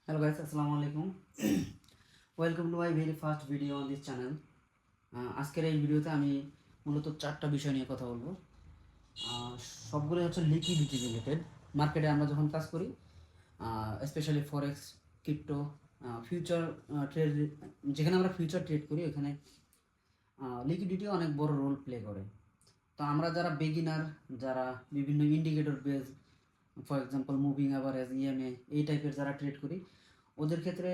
Hello guys, Assalamu alaikum. Welcome to my very first video on this channel. আজকের এই ভিডিওতে আমি মূলত চারটা বিষয় নিয়ে কথা বলবো। সবগুলো হচ্ছে লিকুইডিটি রিলেটেড। মার্কেটে আমরা যখন কাজ করি, স্পেশালি ফরেক্স, ক্রিপ্টো, ফিউচার ট্রেড, যেখানে আমরা ফিউচার ট্রেড করি ওখানে লিকুইডিটি অনেক বড় রোল প্লে করে। তো আমরা যারা বিগিনার, যারা বিভিন্ন indicator base, for example moving average, EMA, এই টাইপের যারা ট্রেড করি, ওদের ক্ষেত্রে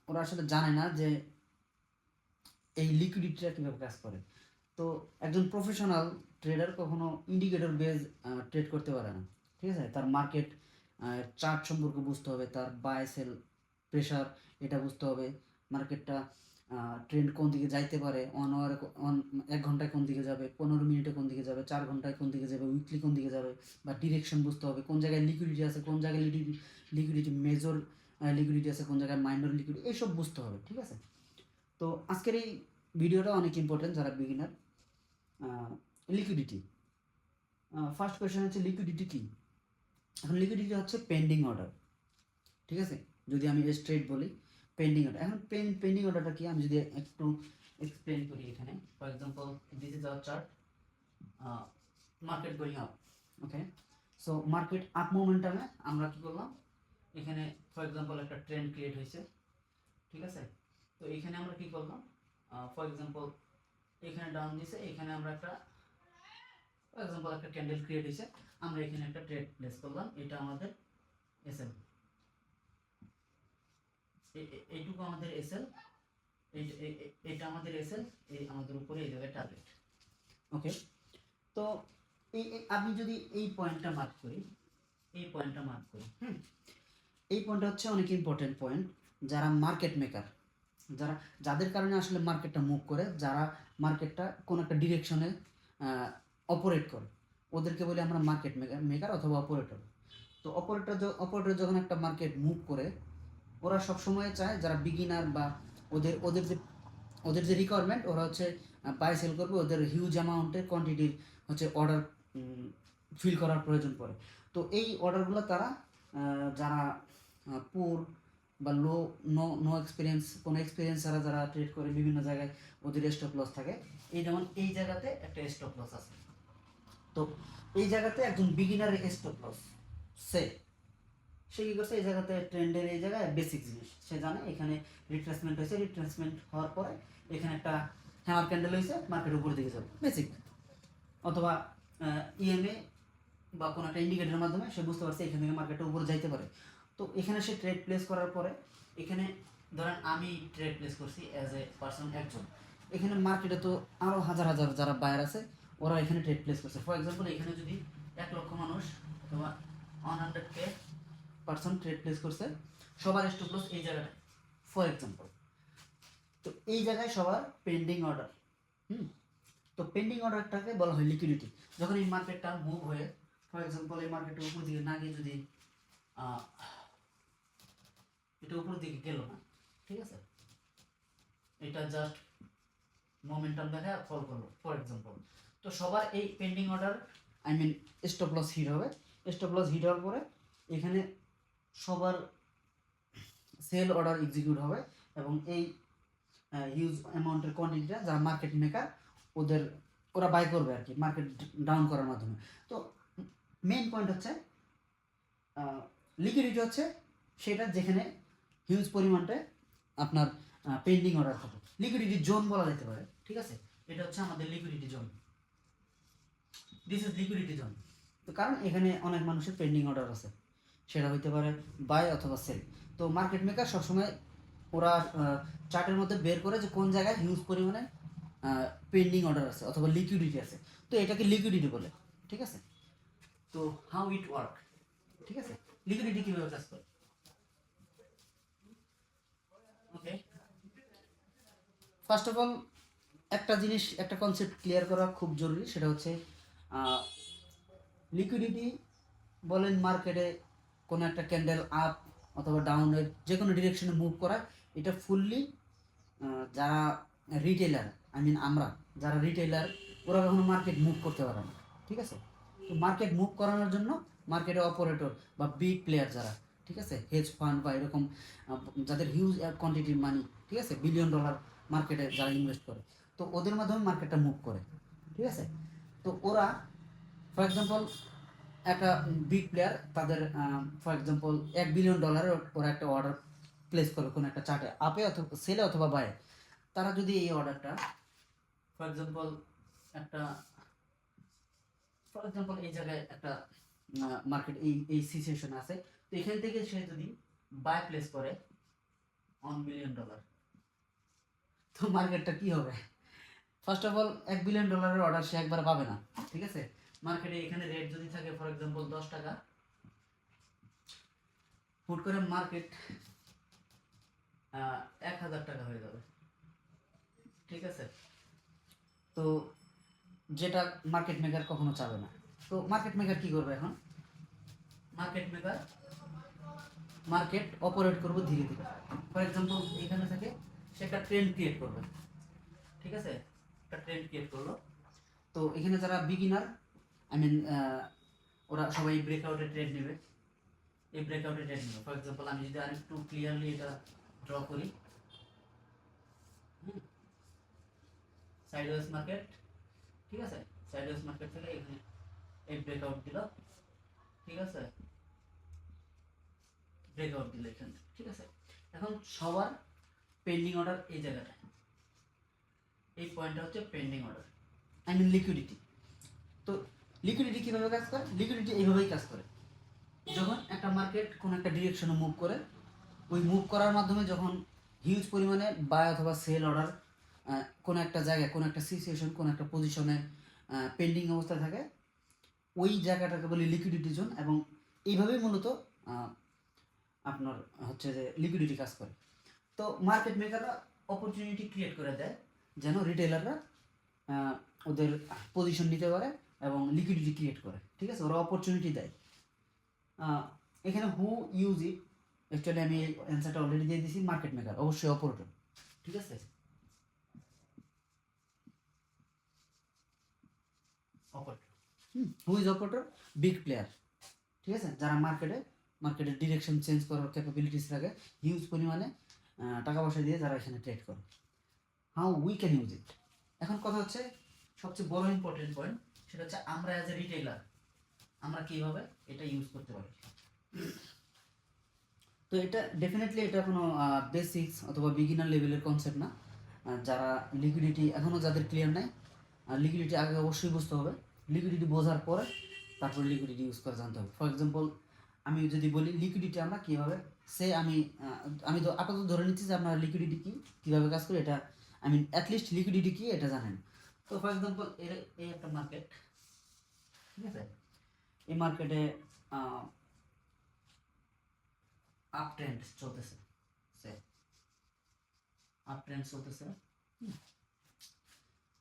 ওরা আসলে জানে না যে এই লিকুইডিটিটা কীভাবে কাজ করে। তো একজন প্রফেশনাল ট্রেডার কখনো ইন্ডিকেটর বেস ট্রেড করতে পারে না, ঠিক আছে? তার মার্কেট চার্ট সম্পর্কে বুঝতে হবে, তার বাই সেল প্রেশার এটা বুঝতে হবে, মার্কেটটা ট্রেন্ড কোন দিকে যাইতে পারে, 1 ঘন্টায় কোন দিকে যাবে, 15 মিনিটে কোন দিকে যাবে, 4 ঘন্টায় কোন দিকে যাবে, উইকলি কোন দিকে যাবে, বা ডিরেকশন বুঝতে হবে, কোন জায়গায় লিকুইডিটি আছে, কোন জায়গায় লিকুইডিটি মেজর লিকুইডিটি আছে, কোন জায়গায় মাইনর লিকুইডিটি, এইসব বুঝতে হবে, ঠিক আছে? তো আজকের এই ভিডিওটা অনেক ইম্পর্টেন্ট যারা বিগিনার। লিকুইডিটি, ফার্স্ট কোয়েশ্চেন হচ্ছে লিকুইডিটি কী? এখন লিকুইডিটি হচ্ছে পেন্ডিং অর্ডার, ঠিক আছে? যদি আমি স্ট্রেট বলি পেন্ডিং অর্ডার। এখন পেন্ডিং অর্ডারটা কি আমি যদি একটু এক্সপ্লেন করি এখানে। For example, this is our chart, market going up, okay? So market up মোমেন্টামে আমরা কি করলাম, এখানে ফর এক্সাম্পল একটা ট্রেন্ড ক্রিয়েট হয়েছে, ঠিক আছে? তো এখানে আমরা কি করলাম, ফর এক্সাম্পল এখানে ডাউন দিয়েছে, এখানে আমরা একটা ফর এক্সাম্পল একটা ক্যান্ডেল ক্রিয়েট হয়েছে, আমরা এখানে একটা ট্রেড প্লেস করলাম, এটা আমাদের এসএল, এইটুকু আমাদের এসএল, এটা আমাদের এসএল, এই আমাদের উপরে এই জায়গায় টার্গেট, ওকে? তো আমি যদি এই পয়েন্টটা মার্ক করি, এই পয়েন্টটা হচ্ছে অনেক ইম্পর্টেন্ট পয়েন্ট। যারা মার্কেট মেকার, যাদের কারণে আসলে মার্কেটটা মুভ করে, যারা মার্কেটটা কোনো একটা ডিরেকশনে অপারেট করে, ওদেরকে বলি আমরা মার্কেট মেকার অথবা অপারেটর। তো অপারেটর যখন একটা মার্কেট মুভ করে, ওরা সবসময় চায় যারা বিগিনার বা ওদের যে রিকোয়ারমেন্ট, ওরা হচ্ছে বাই সেল করবে, ওদের হিউজ অ্যামাউন্টের কোয়ান্টিটির হচ্ছে অর্ডার ফিল করার প্রয়োজন পড়ে। তো এই অর্ডারগুলো তারা যারা পুর বা নো এক্সপিরিয়েন্স, কোনো এক্সপিরিয়েন্স ছাড়া যারা ট্রেড করে বিভিন্ন জায়গায়, ওদের স্টপ লস থাকে। এই যেমন এই জায়গাতে একটা স্টপ লস আছে, তো এই জায়গাতে একজন বিগিনারের স্টপ লস সে কী করছে, এই জায়গাতে ট্রেন্ডের এই জায়গায় বেসিক জিনিস সে জানে, এখানে রিট্রেসমেন্ট হয়েছে, রিট্রেসমেন্ট হওয়ার পরে এখানে একটা হ্যামার ক্যান্ডেল হয়েছে, মার্কেটের উপর দিকে যাবে, বেসিক। অথবা ইএমএ বা কোনো একটা ইন্ডিকেটরের মাধ্যমে সে বুঝতে পারছে এখান থেকে মার্কেটের উপরে যাইতে পারে। তো এখানে সে ট্রেড প্লেস করার পরে, এখানে ধরেন আমি ট্রেড প্লেস করছি অ্যাজ এ পার্সন একজন, এখানে মার্কেটে তো আরও হাজার হাজার যারা বায়ার আছে, ওরা এখানে ট্রেড প্লেস করছে। ফর এক্সাম্পল, এখানে যদি 1 লক্ষ মানুষ অথবা 100K পার্সন ট্রেড প্লেস করছে, সবার স্টপ লস এই জায়গাটায়, ফর এক্সাম্পল। তো এই জায়গায় সবার পেন্ডিং অর্ডার। তো পেন্ডিং অর্ডারটাকে বলা হয় লিকুইডিটি। যখন এই মার্কেটটা মুভ হয়ে, ফর এক্সাম্পল এই মার্কেটের উপর দিকে না গিয়ে যদি এটা উপর দিকে গেল না, ঠিক আছে, এটা জাস্ট মোমেন্টাম দেখায় ফল করলো, ফর এক্সাম্পল। তো সবার এই pending order, I mean stop loss hit হবে। স্টপ লস হিট হওয়ার পরে এখানে সবার সেল অর্ডার এক্সিকিউট হবে, এবং এই হিউজ অ্যামাউন্টের কোয়ান্টিটিটা যারা মার্কেট মেকার, ওরা বাই করবে আর কি, মার্কেট ডাউন করার মাধ্যমে। তো মেইন পয়েন্ট হচ্ছে লিকুইডিটি হচ্ছে সেটা যেখানে হিউজ পরিমাণে আপনার পেন্ডিং অর্ডার থাকে, লিকুইডিটি জোন বলা যেতে পারে, ঠিক আছে? এটা হচ্ছে আমাদের liquidity zone, this is liquidity zone. তো কারণ এখানে অনেক মানুষের পেন্ডিং অর্ডার আছে, সেটা হইতে পারে বাই অথবা সেল। তো মার্কেট মেকার সবসময় ওরা চার্টের মধ্যে বের করে যে কোন জায়গায় হিউজ পরিমাণে পেন্ডিং অর্ডার আছে অথবা লিকুইডিটি আছে, তো এটাকে লিকুইডিটি বলে, ঠিক আছে? তো হাউ ইট ওয়ার্ক, ঠিক আছে? লিকুইডিটি কীভাবে কাজ করে, ওকে? ফার্স্ট অফ অল একটা জিনিস, একটা কনসেপ্ট ক্লিয়ার করা খুব জরুরি, সেটা হচ্ছে লিকুইডিটি বলেন মার্কেটে কোনো একটা ক্যান্ডেল আপ অথবা ডাউনের যে কোনো ডিরেকশনে মুভ করা, এটা ফুললি যারা রিটেলার, আই মিন আমরা যারা রিটেলার, ওরা কখনো মার্কেট মুভ করতে পারে না, ঠিক আছে? তো মার্কেট মুভ করানোর জন্য মার্কেটে অপারেটর বা বিগ প্লেয়ার যারা, ঠিক আছে, হেজ ফান্ড বা এরকম যাদের হিউজ কোয়ান্টিটির মানি, ঠিক আছে, বিলিয়ন ডলার মার্কেটে যারা ইনভেস্ট করে, তো ওদের মাধ্যমে মার্কেটটা মুভ করে, ঠিক আছে। তো ওরা ফর এক্সাম্পল একটা বিগ প্লেয়ার তাদের ফর এক্সাম্পল $1 বিলিয়ন ওরা একটা অর্ডার প্লেস করবে কোনো একটা চার্টে, আপে অথবা সেলে অথবা বায়ে। তারা যদি এই অর্ডারটা ফর এক্সাম্পল একটা এই জায়গায় একটা মার্কেট এই সিচুয়েশন আছে, তো এখান থেকে সে যদি বাই প্লেস করে $1 বিলিয়ন, তো মার্কেটটা কি হবে? First of all $1 billion order সে একবার পাবে না, ঠিক আছে। মার্কেটে এখানে রেট যদি থাকে ফর এক্সাম্পল 10 টাকা, হুট করে মার্কেট 1000 টাকা হয়ে যাবে, ঠিক আছে। তো যেটা মার্কেট মেকার কখনো চাবে না। তো মার্কেট মেকার কি করবে এখন? মার্কেট অপারেট করবে ধীরে ধীরে। ফর এক্সাম্পল এখানে থেকে সে একটা ট্রেন্ড ক্রিয়েট করবে, ঠিক আছে, একটা ট্রেন্ড ক্রিয়েট করলো। তো এখানে যারা বিগিনার, আই মিন ওরা সবাই ব্রেকআউটে ট্রেড নেবে, এই ব্রেকআউটে ট্রেড নেবে। ফর এক্সাম্পল আমি যদি আরেকটু ক্লিয়ারলি এটা ড্র করি, সাইডওয়েজ মার্কেট, ঠিক আছে, সাইডওয়েজ মার্কেট থেকে এখানে এই ব্রেকআউট দিল, ঠিক আছে, ব্রেকআউট দিল এখানে, ঠিক আছে। এখন সবার পেন্ডিং অর্ডার এই জায়গাটায়, এই পয়েন্টটা হচ্ছে pending order, I mean liquidity. তো লিকুইডিটি কীভাবে কাজ করে? লিকুইডিটি এইভাবেই কাজ করে। যখন একটা মার্কেট কোনো একটা ডিরেকশনে মুভ করে, ওই মুভ করার মাধ্যমে যখন হিউজ পরিমাণে বাই অথবা সেল অর্ডার কোনো একটা জায়গায়, কোনো একটা সিচুয়েশন, কোনো একটা পজিশনে পেন্ডিং অবস্থায় থাকে, ওই জায়গাটাকে বলি লিকুইডিটি জোন। এবং এইভাবেই মূলত আপনার হচ্ছে যে লিকুইডিটি কাজ করে। তো মার্কেট মেকাররা অপরচুনিটি ক্রিয়েট করে দেয় যেন রিটেলাররা ওদের পজিশন নিতে পারে এবং লিকুইডিটি ক্রিয়েট করে, ঠিক আছে, ওরা অপরচুনিটি দেয়। এখানে হু ইউজ ইট, অ্যাকচুয়ালি আমি অ্যান্সারটা অলরেডি দিয়ে দিয়েছি, মার্কেট মেকার, অবশ্যই অপারেটর, ঠিক আছে। Operator, who is operator? Big player, ঠিক আছে, যারা মার্কেটের ডিরেকশন চেঞ্জ করার ক্যাপাবিলিটিস রাখে, হিউজ পরিমাণে টাকা পয়সা দিয়ে যারা এখানে ট্রেড করে। How we can use it? এখন কথা হচ্ছে সবচেয়ে বড় ইম্পর্টেন্ট পয়েন্ট, সেটা হচ্ছে আমরা অ্যাজ এ রিটেলার আমরা কীভাবে এটা ইউজ করতে পারি। তো এটা ডেফিনেটলি এটা কোনো বেসিক্স অথবা বিগিনার লেভেলের কনসেপ্ট না। যারা লিকুইডিটি এখনও যাদের ক্লিয়ার নাই, লিকুইডিটি আগে অবশ্যই বুঝতে হবে। লিকুইডিটি বোঝার পরে তারপর লিকুইডিটি ইউজ করে জানতে হবে। ফর এক্সাম্পল আমি যদি বলি লিকুইডিটি আমরা কীভাবে, আমি তো আপাতত ধরে নিচ্ছি যে আপনারা লিকুইডিটি কী, কীভাবে কাজ করে এটা, আই মিন অ্যাটলিস্ট লিকুইডিটি কী এটা জানেন। তো ফর এক্সাম্পল এই একটা মার্কেট, ঠিক আছে, এই মার্কেটে আপ ট্রেন্ড চলতেছে, আপ ট্রেন্ড চলতেছে।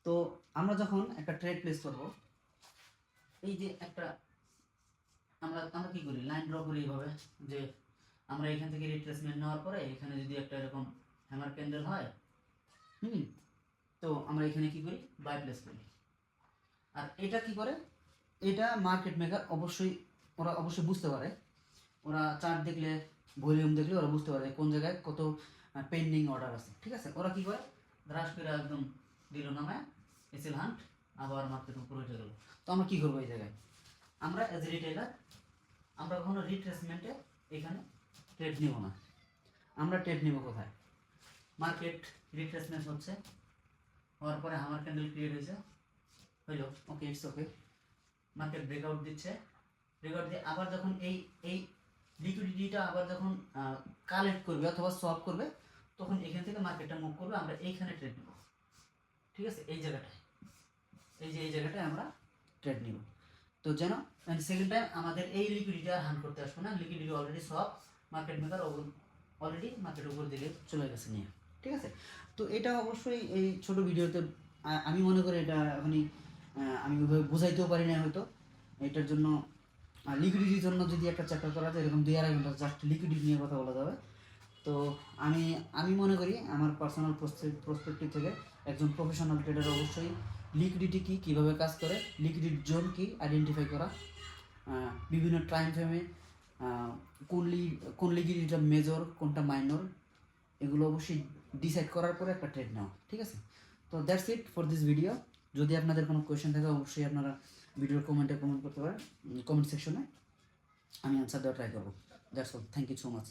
তো আমরা যখন একটা ট্রেড প্লেস করব, এই যে একটা আমরা কি করি, লাইন ড্র করি এইভাবে, যে আমরা এখান থেকে রিট্রেসমেন্ট নেওয়ার পরে এখানে যদি একটা এরকম হ্যামার ক্যান্ডেল হয়, তো আমরা এখানে কি করি, বাই প্লেস করি। আর এটা কি করে, এটা মার্কেট মেকার ওরা অবশ্যই বুঝতে পারে। ওরা চার্ট দেখলে, ভলিউম দেখলে ওরা বুঝতে পারে কোন জায়গায় কত পেন্ডিং অর্ডার আছে, ঠিক আছে। ওরা কি করে, দ্রাস করে একদম দিল নামায় এসএল হান্ট, আবার মার্কেট উপরে উঠে গেল। তো আমরা কি করবো এই জায়গায়? আমরা এজ এ রিটেলার আমরা কখনো রিট্রেসমেন্টে এখানে ট্রেড নিব না। আমরা ট্রেড নিব কোথায়? মার্কেট রিট্রেসমেন্ট হচ্ছে, হওয়ার পরে হামার ক্যান্ডেল ক্রিয়েট হয়েছে, হইলো, ওকে, ইটস ওকে, মার্কেট ব্রেকআউট দিচ্ছে, ব্রেকআউট দিয়ে আবার যখন এই লিকুইডিটিটা আবার যখন কালেক্ট করবে অথবা সলভ করবে, তখন এখান থেকে মার্কেটটা মুভ করবে, আমরা এইখানে ট্রেড নেব, ঠিক আছে, এই জায়গাটায়, এই জায়গাটায় আমরা ট্রেড নিব। তো যেন সেকেন্ড টাইম আমাদের এই লিকুইডিটি আর হান করতে আসবে না, লিকুইডিটি অলরেডি সব মার্কেট মেকার অলরেডি মার্কেটের উপর দিকে চলে গেছে নিয়ে, ঠিক আছে। তো এটা অবশ্যই এই ছোট ভিডিওতে আমি মনে করি এটা এখনই আমি ওইভাবে বোঝাইতেও পারি না হয়তো। এটার জন্য লিকুইডিটির জন্য যদি একটা চ্যাপ্টার করা যায়, এরকম 2-2.5 ঘন্টা জাস্ট লিকুইডিটি নিয়ে কথা বলা যাবে। তো আমি মনে করি আমার পার্সোনাল প্রসপেক্টিভ থেকে একজন প্রফেশনাল ট্রেডার অবশ্যই লিকুইডিটি কী, কীভাবে কাজ করে, লিকুইডিটি জোন কী আইডেন্টিফাই করা, বিভিন্ন টাইম ফ্রেমে কোন লিগের মেজর কোনটা মাইনর, এগুলো অবশ্যই ডিসাইড করার পরে একটা ট্রেড নেওয়া, ঠিক আছে? তো that's it for this video. যদি আপনাদের কোনো কোয়েশ্চেন থাকে অবশ্যই আপনারা ভিডিওর কমেন্টে কমেন্ট করতে পারেন, কমেন্ট সেকশনে আমি অ্যান্সার দেওয়ার ট্রাই করবো। That's all, thank you so much.